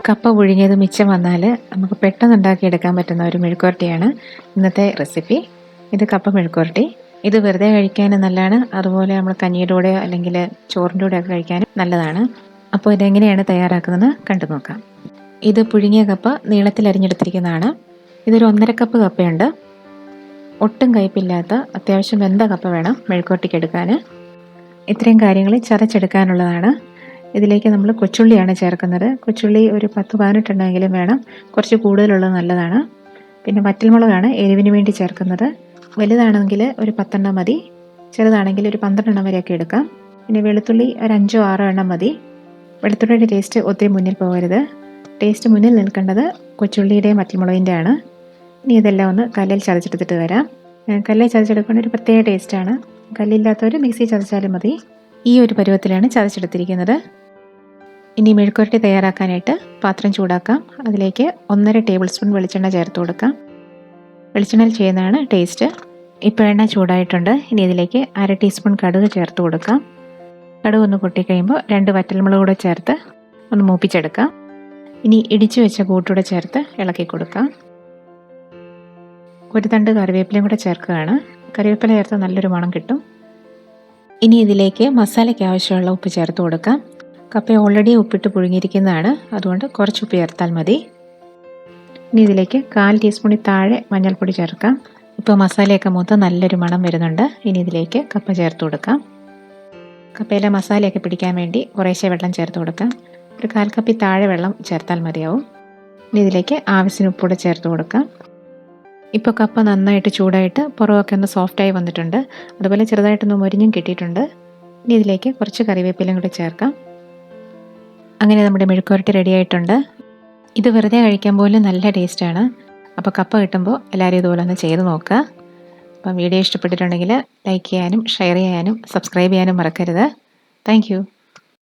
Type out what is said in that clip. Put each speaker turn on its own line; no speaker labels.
കപ്പ പുഴുങ്ങിയത് മിച്ചം വന്നാൽ നമുക്ക് പെട്ടെന്ന് ഉണ്ടാക്കിയെടുക്കാൻ പറ്റുന്ന ഒരു മെഴുക്കുവരട്ടിയാണ് ഇന്നത്തെ റെസിപ്പി. ഇത് കപ്പ മെഴുക്കുവരട്ടി. ഇത് വെറുതെ കഴിക്കാനും നല്ലതാണ്, അതുപോലെ നമ്മൾ കഞ്ഞിയുടെ കൂടെയോ അല്ലെങ്കിൽ ചോറിൻ്റെ കൂടെയൊക്കെ കഴിക്കാനും നല്ലതാണ്. അപ്പോൾ ഇതെങ്ങനെയാണ് തയ്യാറാക്കുന്നത് കണ്ടു നോക്കാം. ഇത് പുഴുങ്ങിയ കപ്പ നീളത്തിൽ അരിഞ്ഞെടുത്തിരിക്കുന്നതാണ്. ഇതൊരു 1.5 കപ്പ് കപ്പയുണ്ട്. ഒട്ടും കയ്പില്ലാത്ത അത്യാവശ്യം വെന്ത കപ്പ വേണം മെഴുക്കുവരട്ടിക്ക് എടുക്കാൻ. ഇത്രയും കാര്യങ്ങൾ ചതച്ചെടുക്കാനുള്ളതാണ്. ഇതിലേക്ക് നമ്മൾ കൊച്ചുള്ളിയാണ് ചേർക്കുന്നത്. കൊച്ചുള്ളി ഒരു 10-18 എണ്ണമെങ്കിലും വേണം, കുറച്ച് കൂടുതലുള്ളത് നല്ലതാണ്. പിന്നെ വറ്റൽമുളകാണ് എരിവിന് വേണ്ടി ചേർക്കുന്നത്. വലുതാണെങ്കിൽ ഒരു 10 എണ്ണം മതി, ചെറുതാണെങ്കിൽ ഒരു 12 എണ്ണം വരെയൊക്കെ എടുക്കാം. പിന്നെ വെളുത്തുള്ളി ഒരു 5-6 എണ്ണം മതി. വെളുത്തുള്ളിയുടെ ടേസ്റ്റ് ഒത്തിരി മുന്നിൽ പോകരുത്. ടേസ്റ്റ് മുന്നിൽ നിൽക്കേണ്ടത് കൊച്ചുള്ളിയുടെയും വറ്റൽമുളകിൻ്റെ ആണ്. ഇനി ഇതെല്ലാം ഒന്ന് കല്ലിൽ ചതച്ചെടുത്തിട്ട് വരാം. കല്ലിൽ ചതച്ചെടുക്കുന്ന ഒരു പ്രത്യേക ടേസ്റ്റാണ്. കല്ലില്ലാത്തവർ മിക്സി ചതച്ചാലും മതി. ഈ ഒരു പരുവത്തിലാണ് ചതച്ചെടുത്തിരിക്കുന്നത്. ഇനി മെഴുക്കുവരട്ടി തയ്യാറാക്കാനായിട്ട് പാത്രം ചൂടാക്കാം. അതിലേക്ക് 1.5 ടേബിൾ സ്പൂൺ വെളിച്ചെണ്ണ ചേർത്ത് കൊടുക്കാം. വെളിച്ചെണ്ണയിൽ ചെയ്യുന്നതാണ് ടേസ്റ്റ്. ഇപ്പോൾ എണ്ണ ചൂടായിട്ടുണ്ട്. ഇനി ഇതിലേക്ക് 1/2 ടീസ്പൂൺ കടുക് ചേർത്ത് കൊടുക്കാം. കടുക് ഒന്ന് പൊട്ടിക്കഴിയുമ്പോൾ 2 വറ്റൽമുളക് കൂടെ ചേർത്ത് ഒന്ന് മൂപ്പിച്ചെടുക്കാം. ഇനി ഇടിച്ചു വെച്ച കൂട്ടൂടെ ചേർത്ത് ഇളക്കി കൊടുക്കാം. ഒരു തണ്ട് കറിവേപ്പിലയും കൂടെ ചേർക്കുകയാണ്. കറിവേപ്പില ചേർത്ത് നല്ലൊരു മണം കിട്ടും. ഇനി ഇതിലേക്ക് മസാലയ്ക്ക് ആവശ്യമുള്ള ഉപ്പ് ചേർത്ത് കൊടുക്കാം. കപ്പ ഓൾറെഡി ഉപ്പിട്ട് പുഴുങ്ങിയിരിക്കുന്നതാണ്, അതുകൊണ്ട് കുറച്ച് ഉപ്പ് ചേർത്താൽ മതി. ഇനി ഇതിലേക്ക് 1/4 ടീസ്പൂണിൽ താഴെ മഞ്ഞൾപ്പൊടി ചേർക്കാം. ഇപ്പോൾ മസാലയൊക്കെ മൂത്ത് നല്ലൊരു മണം വരുന്നുണ്ട്. ഇനി ഇതിലേക്ക് കപ്പ ചേർത്ത് കൊടുക്കാം. കപ്പയിലെ മസാലയൊക്കെ പിടിക്കാൻ വേണ്ടി കുറേശ്ശെ വെള്ളം ചേർത്ത് കൊടുക്കാം. ഒരു 1/4 കപ്പിൽ താഴെ വെള്ളം ചേർത്താൽ മതിയാവും. ഇനി ഇതിലേക്ക് ആവശ്യത്തിന് ഉപ്പൂടെ ചേർത്ത് കൊടുക്കാം. ഇപ്പോൾ കപ്പ നന്നായിട്ട് ചൂടായിട്ട് പുറമൊക്കെ ഒന്ന് സോഫ്റ്റായി വന്നിട്ടുണ്ട്. അതുപോലെ ചെറുതായിട്ടൊന്ന് മൊരിഞ്ഞും കിട്ടിയിട്ടുണ്ട്. ഇനി ഇതിലേക്ക് കുറച്ച് കറിവേപ്പിലയും കൂടി ചേർക്കാം. അങ്ങനെ നമ്മുടെ മെഴുക്കുവരട്ടി റെഡി ആയിട്ടുണ്ട്. ഇത് വെറുതെ കഴിക്കാൻ പോലും നല്ല ടേസ്റ്റാണ്. അപ്പോൾ കപ്പ കിട്ടുമ്പോൾ എല്ലാവരും ഇതുപോലെ ഒന്ന് ചെയ്ത് നോക്കുക. അപ്പം വീഡിയോ ഇഷ്ടപ്പെട്ടിട്ടുണ്ടെങ്കിൽ ലൈക്ക് ചെയ്യാനും ഷെയർ ചെയ്യാനും സബ്സ്ക്രൈബ് ചെയ്യാനും മറക്കരുത്. താങ്ക്